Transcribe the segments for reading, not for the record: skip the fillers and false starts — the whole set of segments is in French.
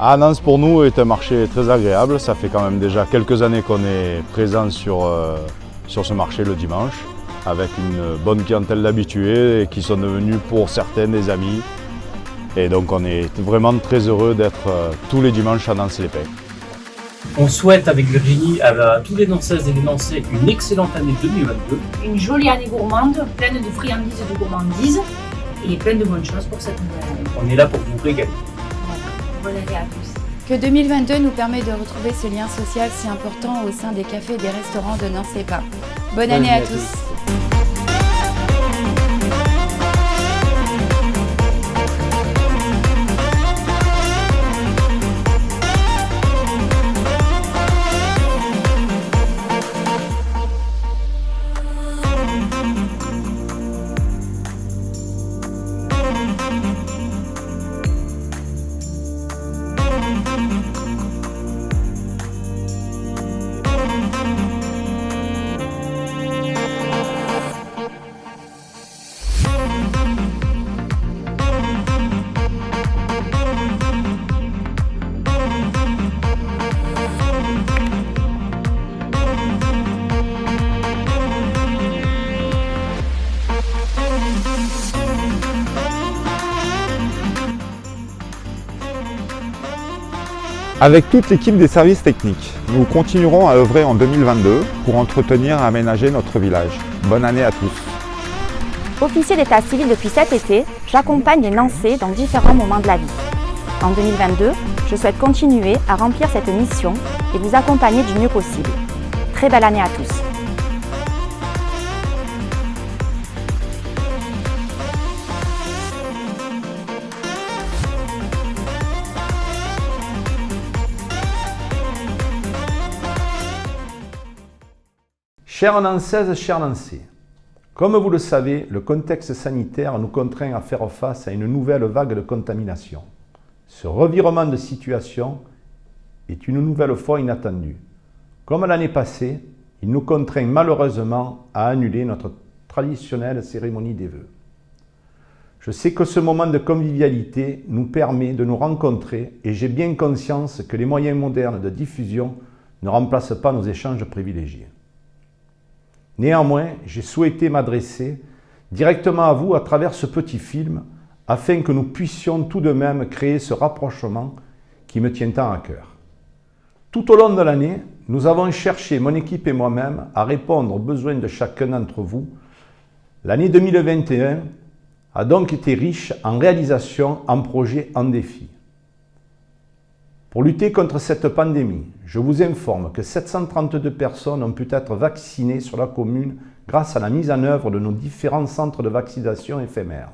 Annonces pour nous est un marché très agréable. Ça fait quand même déjà quelques années qu'on est présent sur ce marché le dimanche, avec une bonne clientèle d'habitués qui sont devenus pour certains des amis. Et donc on est vraiment très heureux d'être tous les dimanches à Nancy-les-Pins. On souhaite avec Virginie à tous les Nancaises et les Nancais une excellente année 2022. Une jolie année gourmande, pleine de friandises et de gourmandises et pleine de bonnes choses pour cette nouvelle année. On est là pour vous régaler. Bonne année à tous. Que 2022 nous permette de retrouver ce lien social si important au sein des cafés et des restaurants de Nancy-les-Pins. Bonne année à tous. Avec toute l'équipe des services techniques, nous continuerons à œuvrer en 2022 pour entretenir et aménager notre village. Bonne année à tous. Officier d'état civil depuis cet été, j'accompagne les Nancais dans différents moments de la vie. En 2022, je souhaite continuer à remplir cette mission et vous accompagner du mieux possible. Très belle année à tous. Chères Nancaises, chers Nancais, comme vous le savez, le contexte sanitaire nous contraint à faire face à une nouvelle vague de contamination. Ce revirement de situation est une nouvelle fois inattendu. Comme l'année passée, il nous contraint malheureusement à annuler notre traditionnelle cérémonie des vœux. Je sais que ce moment de convivialité nous permet de nous rencontrer et j'ai bien conscience que les moyens modernes de diffusion ne remplacent pas nos échanges privilégiés. Néanmoins, j'ai souhaité m'adresser directement à vous à travers ce petit film afin que nous puissions tout de même créer ce rapprochement qui me tient tant à cœur. Tout au long de l'année, nous avons cherché, mon équipe et moi-même, à répondre aux besoins de chacun d'entre vous. L'année 2021 a donc été riche en réalisations, en projets, en défis. Pour lutter contre cette pandémie, je vous informe que 732 personnes ont pu être vaccinées sur la commune grâce à la mise en œuvre de nos différents centres de vaccination éphémères.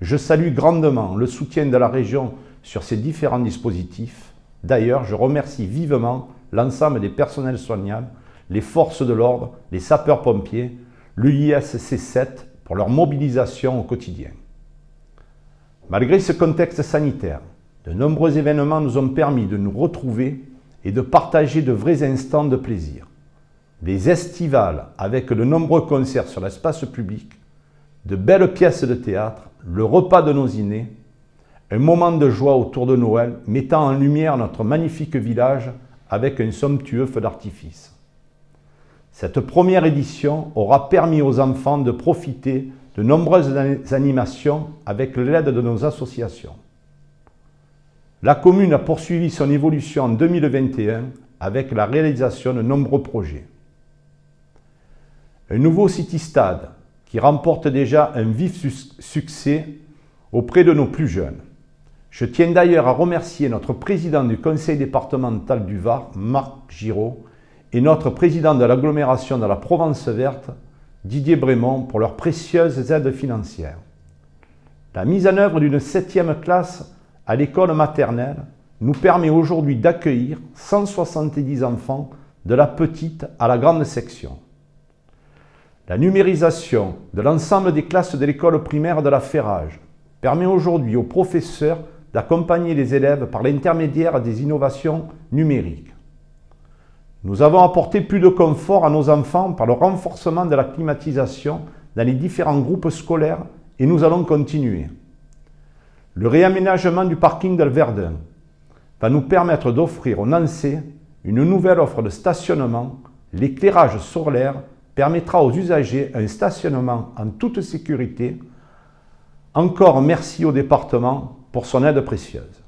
Je salue grandement le soutien de la région sur ces différents dispositifs. D'ailleurs, je remercie vivement l'ensemble des personnels soignants, les forces de l'ordre, les sapeurs-pompiers, l'UISC 7 pour leur mobilisation au quotidien. Malgré ce contexte sanitaire, de nombreux événements nous ont permis de nous retrouver et de partager de vrais instants de plaisir. Des estivales avec de nombreux concerts sur l'espace public, de belles pièces de théâtre, le repas de nos aînés, un moment de joie autour de Noël mettant en lumière notre magnifique village avec un somptueux feu d'artifice. Cette première édition aura permis aux enfants de profiter de nombreuses animations avec l'aide de nos associations. La commune a poursuivi son évolution en 2021 avec la réalisation de nombreux projets. Un nouveau city-stade qui remporte déjà un vif succès auprès de nos plus jeunes. Je tiens d'ailleurs à remercier notre président du conseil départemental du Var, Marc Giraud, et notre président de l'agglomération de la Provence Verte, Didier Brémond, pour leurs précieuses aides financières. La mise en œuvre d'une 7e classe à l'école maternelle nous permet aujourd'hui d'accueillir 170 enfants de la petite à la grande section. La numérisation de l'ensemble des classes de l'école primaire de la Ferrage permet aujourd'hui aux professeurs d'accompagner les élèves par l'intermédiaire des innovations numériques. Nous avons apporté plus de confort à nos enfants par le renforcement de la climatisation dans les différents groupes scolaires et nous allons continuer. Le réaménagement du parking de Verdun va nous permettre d'offrir aux Nancéens une nouvelle offre de stationnement. L'éclairage solaire permettra aux usagers un stationnement en toute sécurité. Encore merci au département pour son aide précieuse.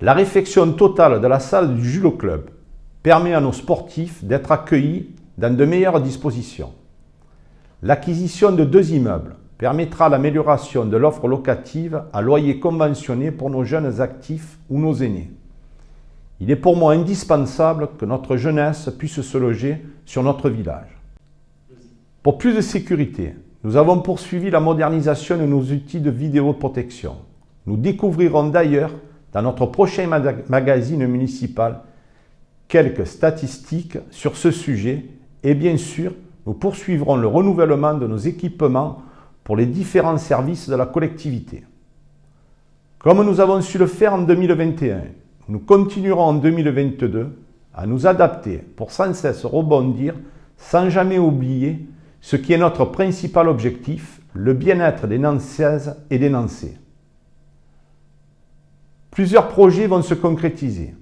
La réfection totale de la salle du Judo Club permet à nos sportifs d'être accueillis dans de meilleures dispositions. L'acquisition de 2 immeubles permettra l'amélioration de l'offre locative à loyer conventionné pour nos jeunes actifs ou nos aînés. Il est pour moi indispensable que notre jeunesse puisse se loger sur notre village. Pour plus de sécurité, nous avons poursuivi la modernisation de nos outils de vidéoprotection. Nous découvrirons d'ailleurs dans notre prochain magazine municipal quelques statistiques sur ce sujet et bien sûr, nous poursuivrons le renouvellement de nos équipements pour les différents services de la collectivité. Comme nous avons su le faire en 2021, nous continuerons en 2022 à nous adapter pour sans cesse rebondir sans jamais oublier ce qui est notre principal objectif, le bien-être des Nancaises et des Nancais. Plusieurs projets vont se concrétiser.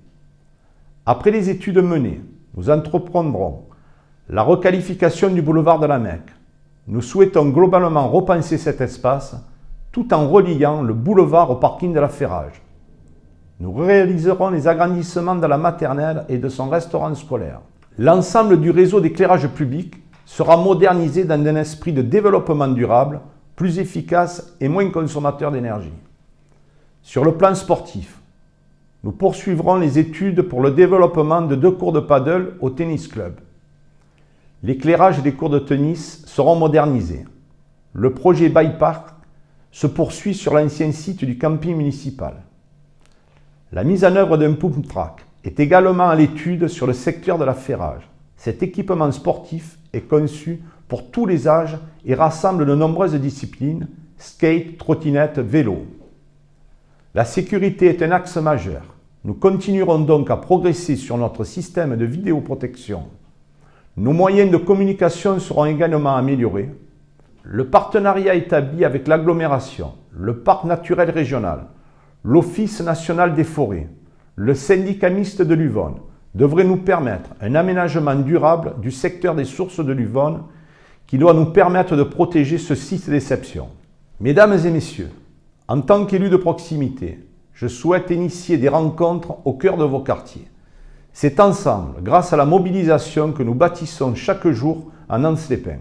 Après les études menées, nous entreprendrons la requalification du boulevard de la Mecque. Nous souhaitons globalement repenser cet espace tout en reliant le boulevard au parking de la Ferrage. Nous réaliserons les agrandissements de la maternelle et de son restaurant scolaire. L'ensemble du réseau d'éclairage public sera modernisé dans un esprit de développement durable, plus efficace et moins consommateur d'énergie. Sur le plan sportif, nous poursuivrons les études pour le développement de 2 cours de paddle au tennis club. L'éclairage des cours de tennis seront modernisés. Le projet Bike Park se poursuit sur l'ancien site du camping municipal. La mise en œuvre d'un pump track est également à l'étude sur le secteur de la Ferrage. Cet équipement sportif est conçu pour tous les âges et rassemble de nombreuses disciplines, skate, trottinette, vélo. La sécurité est un axe majeur. Nous continuerons donc à progresser sur notre système de vidéoprotection. Nos moyens de communication seront également améliorés. Le partenariat établi avec l'agglomération, le parc naturel régional, l'Office national des forêts, le syndicat mixte de l'Uvonne devrait nous permettre un aménagement durable du secteur des sources de l'Uvonne qui doit nous permettre de protéger ce site d'exception. Mesdames et messieurs, en tant qu'élu de proximité, je souhaite initier des rencontres au cœur de vos quartiers. C'est ensemble, grâce à la mobilisation, que nous bâtissons chaque jour un Nance-les-Pins.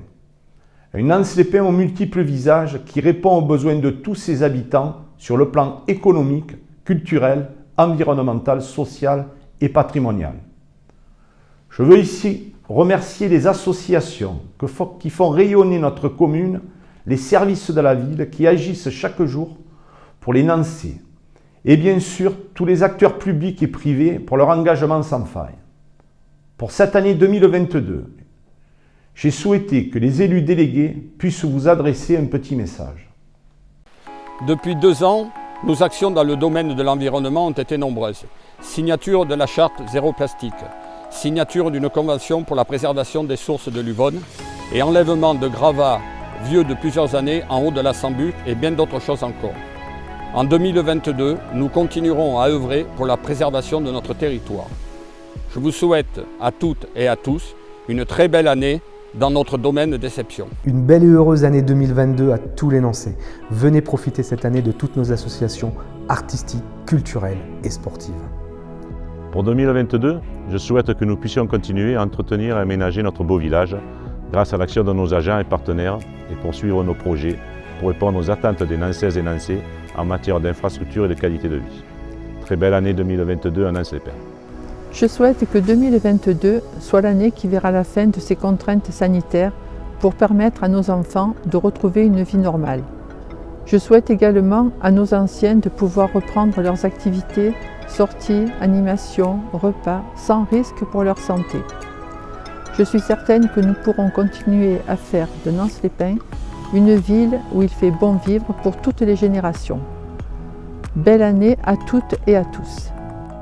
Un Nance-les-Pins aux multiples visages qui répond aux besoins de tous ses habitants sur le plan économique, culturel, environnemental, social et patrimonial. Je veux ici remercier les associations qui font rayonner notre commune, les services de la ville qui agissent chaque jour pour les Nancais, et bien sûr tous les acteurs publics et privés pour leur engagement sans faille. Pour cette année 2022, j'ai souhaité que les élus délégués puissent vous adresser un petit message. Depuis 2 ans, nos actions dans le domaine de l'environnement ont été nombreuses. Signature de la charte zéro plastique, signature d'une convention pour la préservation des sources de l'Uvonne et enlèvement de gravats vieux de plusieurs années en haut de la Sambuc et bien d'autres choses encore. En 2022, nous continuerons à œuvrer pour la préservation de notre territoire. Je vous souhaite à toutes et à tous une très belle année dans notre domaine d'exception. Une belle et heureuse année 2022 à tous les Nancais. Venez profiter cette année de toutes nos associations artistiques, culturelles et sportives. Pour 2022, je souhaite que nous puissions continuer à entretenir et aménager notre beau village grâce à l'action de nos agents et partenaires et poursuivre nos projets pour répondre aux attentes des Nancaises et Nancais en matière d'infrastructure et de qualité de vie. Très belle année 2022 à Nance-les-Pins. Je souhaite que 2022 soit l'année qui verra la fin de ces contraintes sanitaires pour permettre à nos enfants de retrouver une vie normale. Je souhaite également à nos anciens de pouvoir reprendre leurs activités, sorties, animations, repas, sans risque pour leur santé. Je suis certaine que nous pourrons continuer à faire de Nance-les-Pins une ville où il fait bon vivre pour toutes les générations. Belle année à toutes et à tous.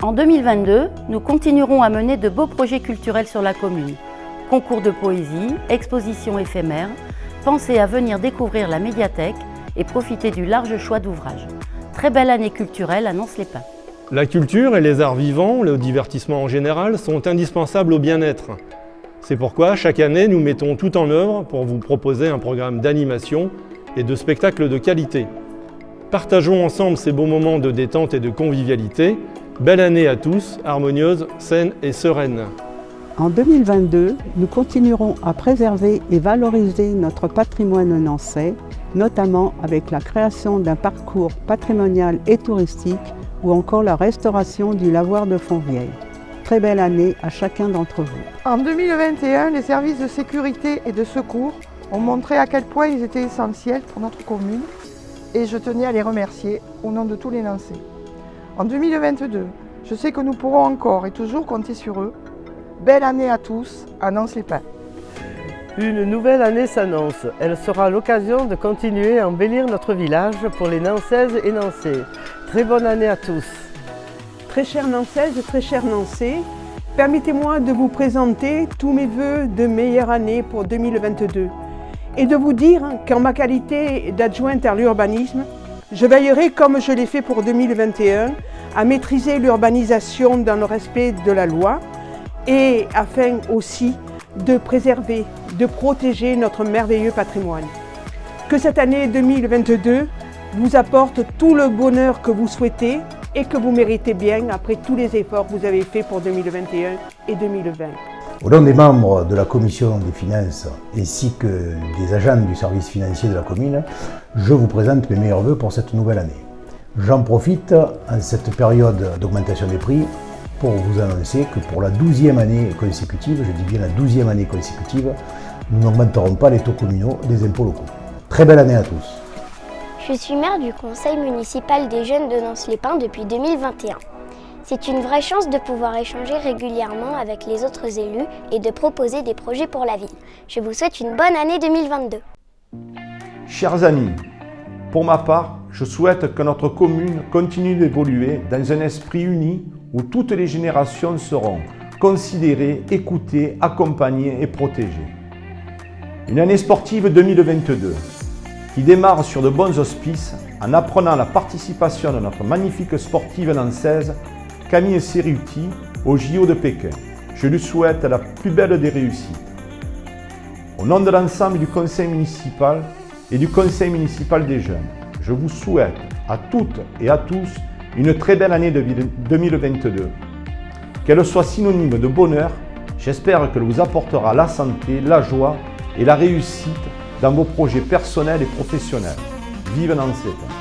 En 2022, nous continuerons à mener de beaux projets culturels sur la commune. Concours de poésie, expositions éphémères, pensez à venir découvrir la médiathèque et profiter du large choix d'ouvrages. Très belle année culturelle à Nance-les-Pins. La culture et les arts vivants, le divertissement en général, sont indispensables au bien-être. C'est pourquoi chaque année, nous mettons tout en œuvre pour vous proposer un programme d'animation et de spectacles de qualité. Partageons ensemble ces beaux moments de détente et de convivialité. Belle année à tous, harmonieuse, saine et sereine. En 2022, nous continuerons à préserver et valoriser notre patrimoine nançais, notamment avec la création d'un parcours patrimonial et touristique ou encore la restauration du lavoir de Fontvieille. Très belle année à chacun d'entre vous. En 2021, les services de sécurité et de secours ont montré à quel point ils étaient essentiels pour notre commune et je tenais à les remercier au nom de tous les Nançais. En 2022, je sais que nous pourrons encore et toujours compter sur eux. Belle année à tous, à Nance-les-Pins. Une nouvelle année s'annonce. Elle sera l'occasion de continuer à embellir notre village pour les Nancaises et Nancais. Très bonne année à tous. Très chères Nancaises, très chers Nancais, permettez-moi de vous présenter tous mes vœux de meilleure année pour 2022 et de vous dire qu'en ma qualité d'adjointe à l'urbanisme, je veillerai, comme je l'ai fait pour 2021, à maîtriser l'urbanisation dans le respect de la loi et afin aussi de préserver, de protéger notre merveilleux patrimoine. Que cette année 2022 vous apporte tout le bonheur que vous souhaitez et que vous méritez bien après tous les efforts que vous avez faits pour 2021 et 2020. Au nom des membres de la commission des finances ainsi que des agents du service financier de la commune, je vous présente mes meilleurs vœux pour cette nouvelle année. J'en profite en cette période d'augmentation des prix pour vous annoncer que pour la 12e année consécutive, je dis bien la 12e année consécutive, nous n'augmenterons pas les taux communaux des impôts locaux. Très belle année à tous. Je suis maire du conseil municipal des jeunes de Nance-les-Pins depuis 2021. C'est une vraie chance de pouvoir échanger régulièrement avec les autres élus et de proposer des projets pour la ville. Je vous souhaite une bonne année 2022. Chers amis, pour ma part, je souhaite que notre commune continue d'évoluer dans un esprit uni où toutes les générations seront considérées, écoutées, accompagnées et protégées. Une année sportive 2022 qui démarre sur de bons auspices en apprenant la participation de notre magnifique sportive nançaise Camille Cerruti au JO de Pékin. Je lui souhaite la plus belle des réussites. Au nom de l'ensemble du conseil municipal et du conseil municipal des jeunes, je vous souhaite à toutes et à tous une très belle année 2022. Qu'elle soit synonyme de bonheur, j'espère qu'elle vous apportera la santé, la joie et la réussite dans vos projets personnels et professionnels. Vive Nance-les-Pins!